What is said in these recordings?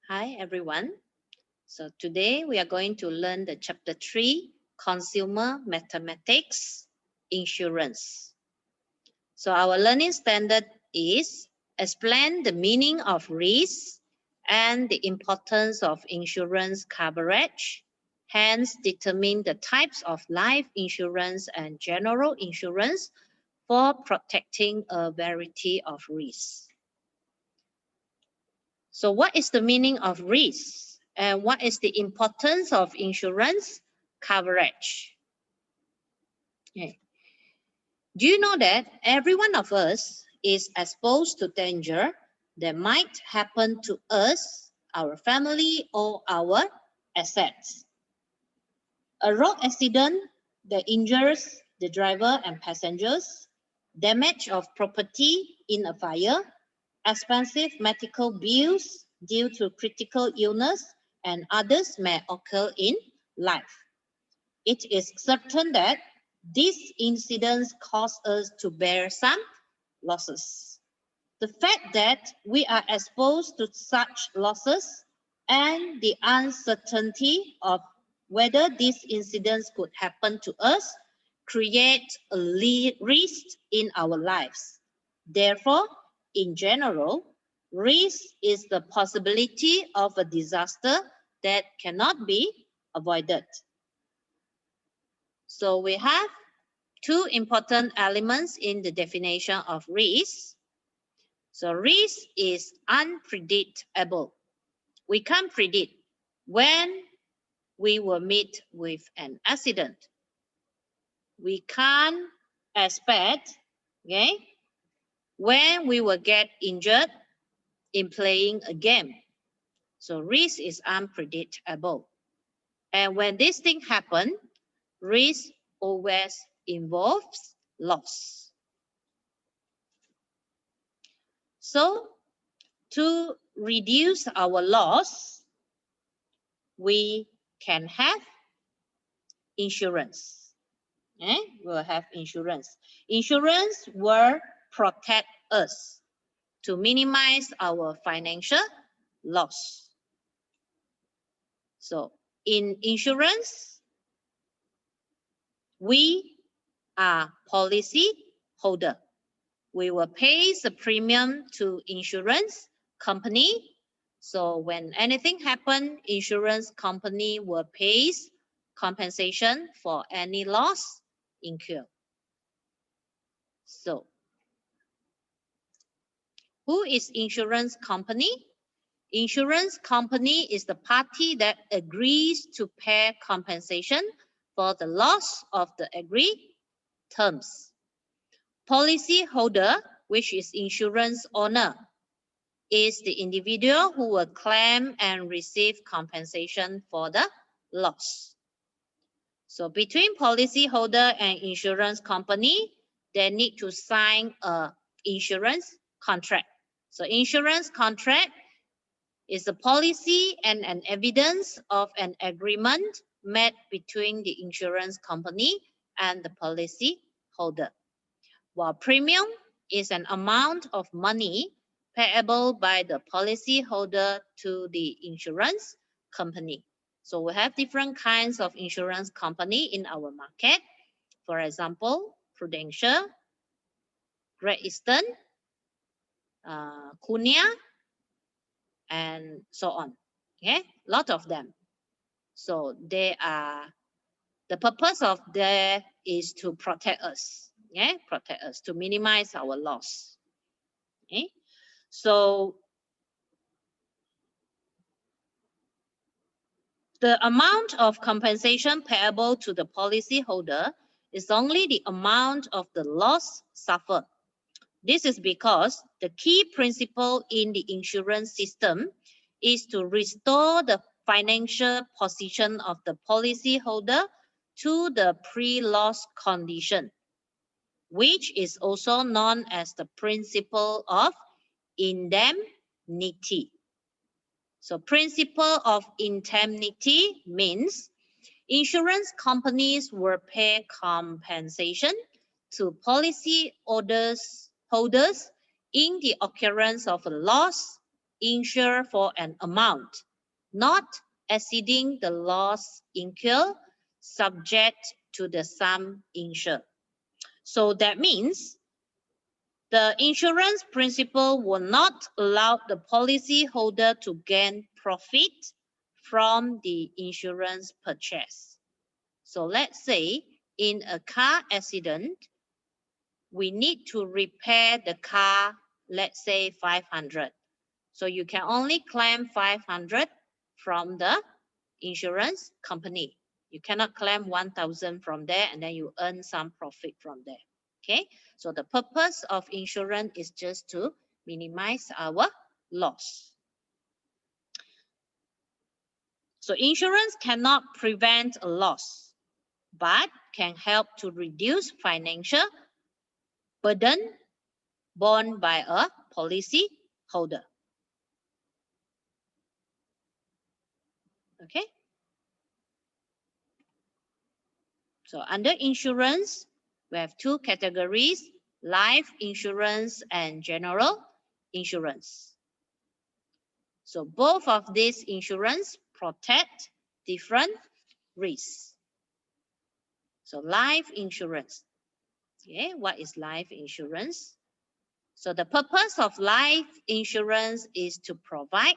Hi everyone. So today we are going to learn the chapter 3, Consumer Mathematics, Insurance. So our learning standard is explain the meaning of risk and the importance of insurance coverage, hence determine the types of life insurance and general insurance for protecting a variety of risks. So what is the meaning of risk? And what is the importance of insurance coverage? Okay. Do you know that every one of us is exposed to danger that might happen to us, our family, or our assets? A road accident that injures the driver and passengers, damage of property in a fire, expensive medical bills due to critical illness, and others may occur in life. It is certain that these incidents cause us to bear some losses. The fact that we are exposed to such losses and the uncertainty of whether these incidents could happen to us create a risk in our lives. Therefore, in general, risk is the possibility of a disaster that cannot be avoided. So we have two important elements in the definition of risk. So risk is unpredictable. We can't predict when we will meet with an accident. We can't expect, okay, when we will get injured in playing a game. So risk is unpredictable. And when this thing happens, risk always involves loss. So to reduce our loss, we can have insurance. We'll have insurance. Insurance will protect us to minimize our financial loss. So in insurance, we are policy holder. We will pay the premium to insurance company. So when anything happens, insurance company will pay compensation for any loss incurred. So who is insurance company? Insurance company is the party that agrees to pay compensation for the loss of the agreed terms. Policyholder, which is insurance owner, is the individual who will claim and receive compensation for the loss. So between policyholder and insurance company, they need to sign an insurance contract. So insurance contract is a policy and an evidence of an agreement made between the insurance company and the policyholder. While premium is an amount of money payable by the policyholder to the insurance company. So we have different kinds of insurance company in our market. For example, Prudential, Great Eastern, Kunia, and so on. Okay, lot of them. So they are, the purpose of that is to protect us. Okay, protect us, to minimize our loss. Okay, so the amount of compensation payable to the policyholder is only the amount of the loss suffered. This is because the key principle in the insurance system is to restore the financial position of the policyholder to the pre-loss condition, which is also known as the principle of indemnity. So principle of indemnity means insurance companies will pay compensation to policy holders in the occurrence of a loss insure for an amount not exceeding the loss incurred subject to the sum insured. So that means the insurance principle will not allow the policyholder to gain profit from the insurance purchase. So let's say in a car accident, we need to repair the car, let's say 500. So you can only claim 500 from the insurance company. You cannot claim 1,000 from there and then you earn some profit from there. Okay, so the purpose of insurance is just to minimize our loss. So insurance cannot prevent a loss, but can help to reduce financial burden borne by a policy holder. Okay. So under insurance, we have two categories, life insurance and general insurance. So both of these insurance protect different risks. So life insurance. Okay, what is life insurance? So the purpose of life insurance is to provide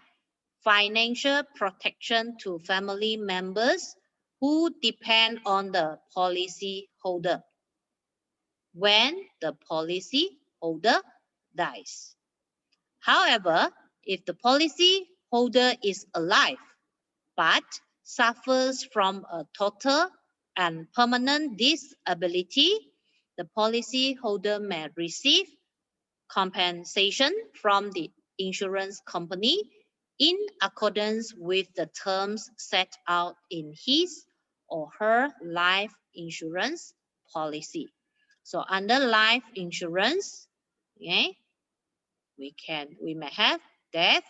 financial protection to family members who depend on the policy holder when the policy holder dies. However, if the policy holder is alive but suffers from a total and permanent disability, the policy holder may receive compensation from the insurance company in accordance with the terms set out in his or her life insurance policy. So under life insurance, okay, we may have death,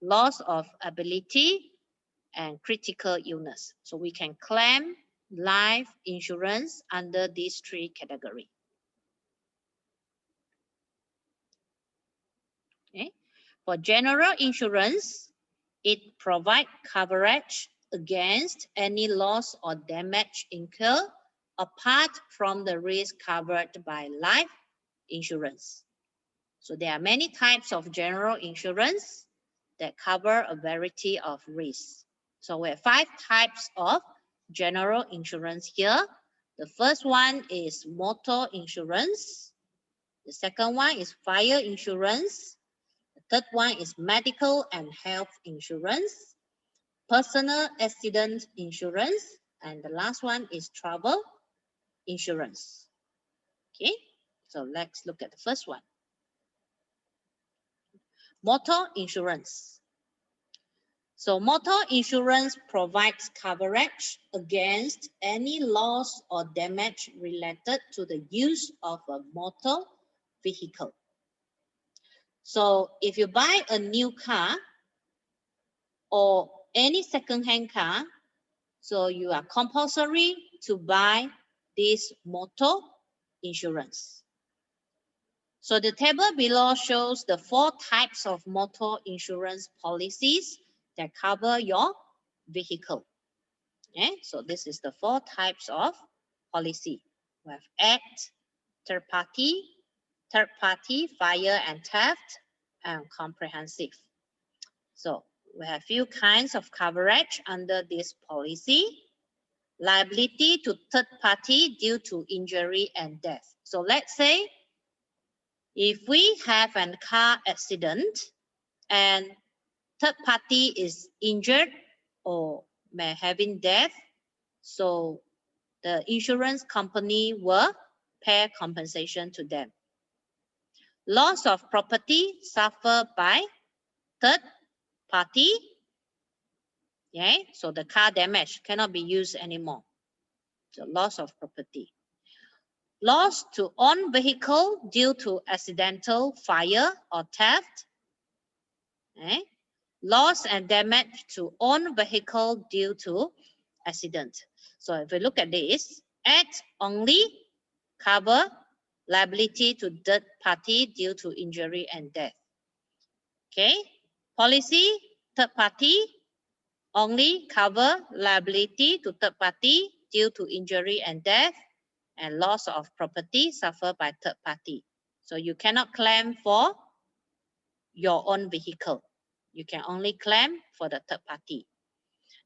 loss of ability, and critical illness. So we can claim life insurance under these three categories. Okay. For general insurance, it provides coverage against any loss or damage incurred apart from the risk covered by life insurance. So there are many types of general insurance that cover a variety of risks. So we have 5 types of general insurance here. The first one is motor insurance. The second one is fire insurance. The third one is medical and health insurance, personal accident insurance, and the last one is travel insurance. Okay, so let's look at the first one. Motor insurance. So motor insurance provides coverage against any loss or damage related to the use of a motor vehicle. So if you buy a new car or any second-hand car, so you are compulsory to buy this motor insurance. So the table below shows the 4 types of motor insurance policies that cover your vehicle. Okay, so this is the 4 types of policy. We have act, third party, fire and theft, and comprehensive. So we have few kinds of coverage under this policy. Liability to third party due to injury and death. So let's say if we have a car accident and third party is injured or may having death, so the insurance company will pay compensation to them. Loss of property suffered by third party. Okay, so the car damage cannot be used anymore. So loss of property. Loss to own vehicle due to accidental fire or theft. Okay. Loss and damage to own vehicle due to accident. So if we look at this, act only cover liability to third party due to injury and death. Okay, Policy, third party, only cover liability to third party due to injury and death and loss of property suffered by third party. So you cannot claim for your own vehicle. You can only claim for the third party.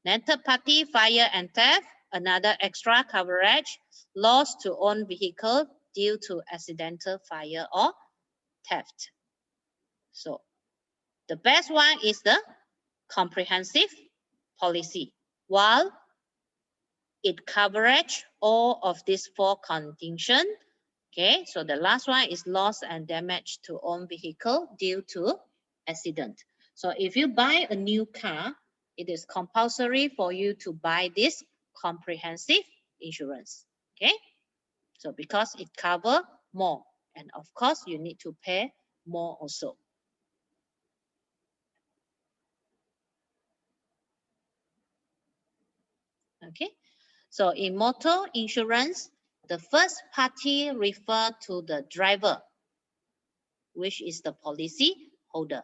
Then third party fire and theft, another extra coverage, loss to own vehicle due to accidental fire or theft. So the best one is the comprehensive policy, while it covers all of these four conditions. Okay, so the last one is loss and damage to own vehicle due to accident. So if you buy a new car, it is compulsory for you to buy this comprehensive insurance. Okay, so because it covers more, and of course you need to pay more also. Okay, so in motor insurance, the first party refer to the driver, which is the policy holder.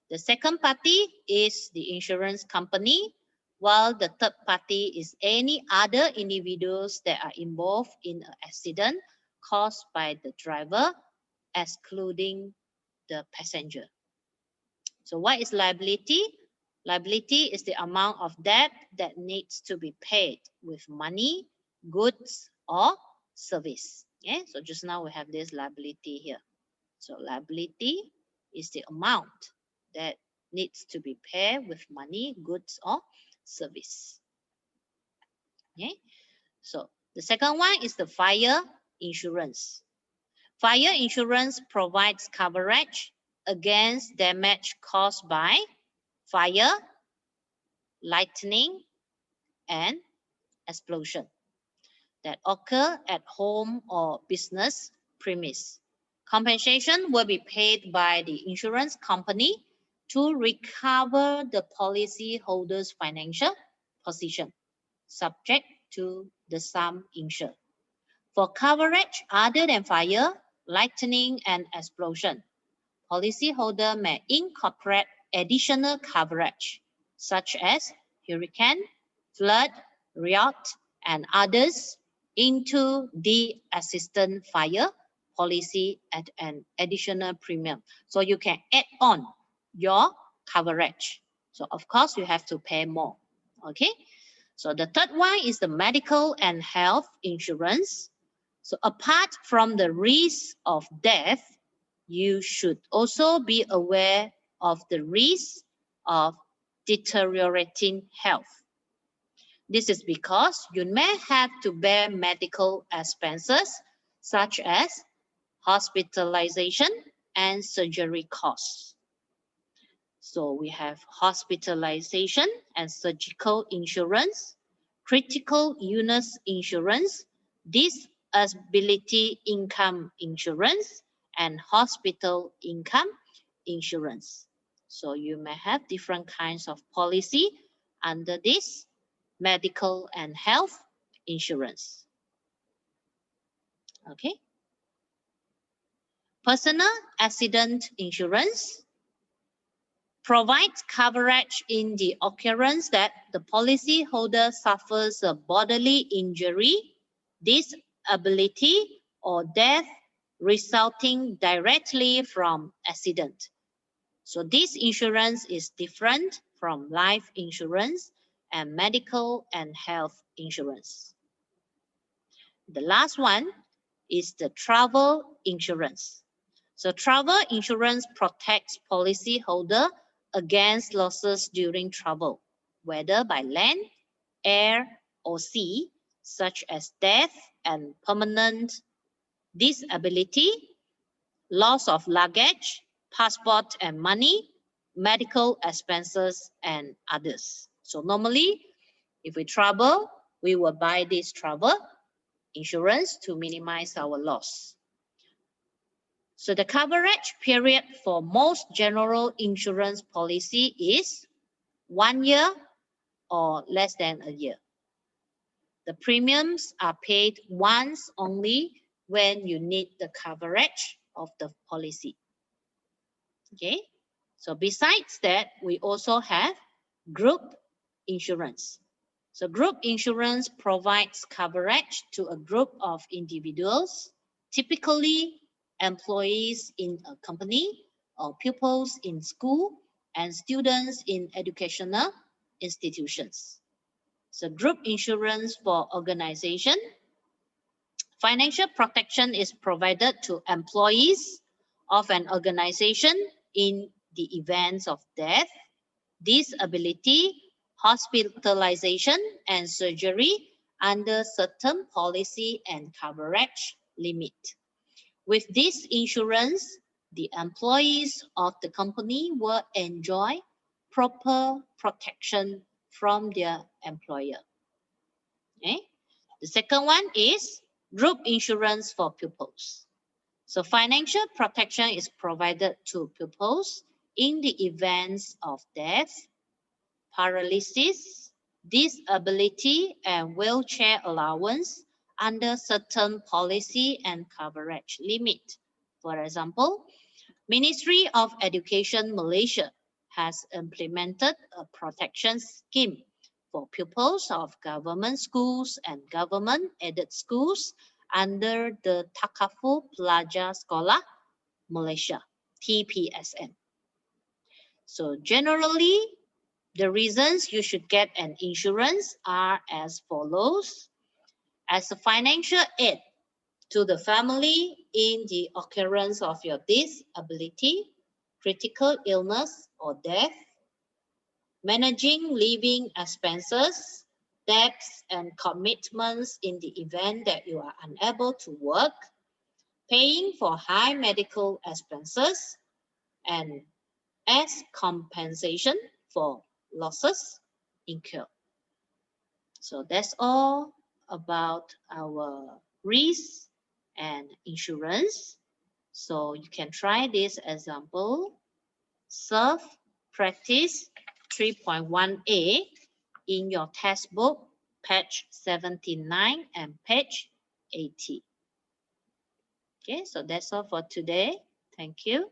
The second party is the insurance company, while the third party is any other individuals that are involved in an accident caused by the driver, excluding the passenger. So what is liability? Liability is the amount of debt that needs to be paid with money, goods, or service. Okay, so just now we have this liability here. So liability is the amount that needs to be paid with money, goods, or service. Okay, so the second one is the fire insurance. Fire insurance provides coverage against damage caused by fire, lightning, and explosion that occur at home or business premise. Compensation will be paid by the insurance company to recover the policyholder's financial position, subject to the sum insured. For coverage other than fire, lightning, and explosion, policyholder may incorporate additional coverage, such as hurricane, flood, riot, and others, into the assistant fire policy at an additional premium. So you can add on your coverage. So of course you have to pay more. Okay. So the third one is the medical and health insurance. So apart from the risk of death, you should also be aware of the risk of deteriorating health. This is because you may have to bear medical expenses such as hospitalization and surgery costs. So we have hospitalization and surgical insurance, critical illness insurance, disability income insurance, and hospital income insurance. So you may have different kinds of policy under this medical and health insurance. Okay. Personal accident insurance provides coverage in the occurrence that the policyholder suffers a bodily injury, disability, or death resulting directly from accident. So this insurance is different from life insurance and medical and health insurance. The last one is the travel insurance. So travel insurance protects policyholder against losses during travel, whether by land, air, or sea, such as death and permanent disability, loss of luggage, passport and money, medical expenses, and others. So normally, if we travel, we will buy this travel insurance to minimize our loss. So the coverage period for most general insurance policy is 1 year or less than a year. The premiums are paid once only when you need the coverage of the policy. Okay, So besides that, we also have group insurance. So group insurance provides coverage to a group of individuals, typically employees in a company or pupils in school and students in educational institutions. So group insurance for organization. Financial protection is provided to employees of an organization in the event of death, disability, hospitalization, and surgery under certain policy and coverage limit. With this insurance, the employees of the company will enjoy proper protection from their employer. Okay? The second one is group insurance for pupils. So financial protection is provided to pupils in the events of death, paralysis, disability, and wheelchair allowance under certain policy and coverage limit. For example, Ministry of Education Malaysia has implemented a protection scheme for pupils of government schools and government-aided schools under the Takaful Pelajar Sekolah Malaysia, TPSM. So generally, the reasons you should get an insurance are as follows. As a financial aid to the family in the occurrence of your disability, critical illness or death, managing living expenses, debts and commitments in the event that you are unable to work, paying for high medical expenses, and as compensation for losses incurred. So that's all about our risk and insurance. So you can try this example. Serve practice 3.1a in your textbook, page 79 and page 80. Okay, so that's all for today. Thank you.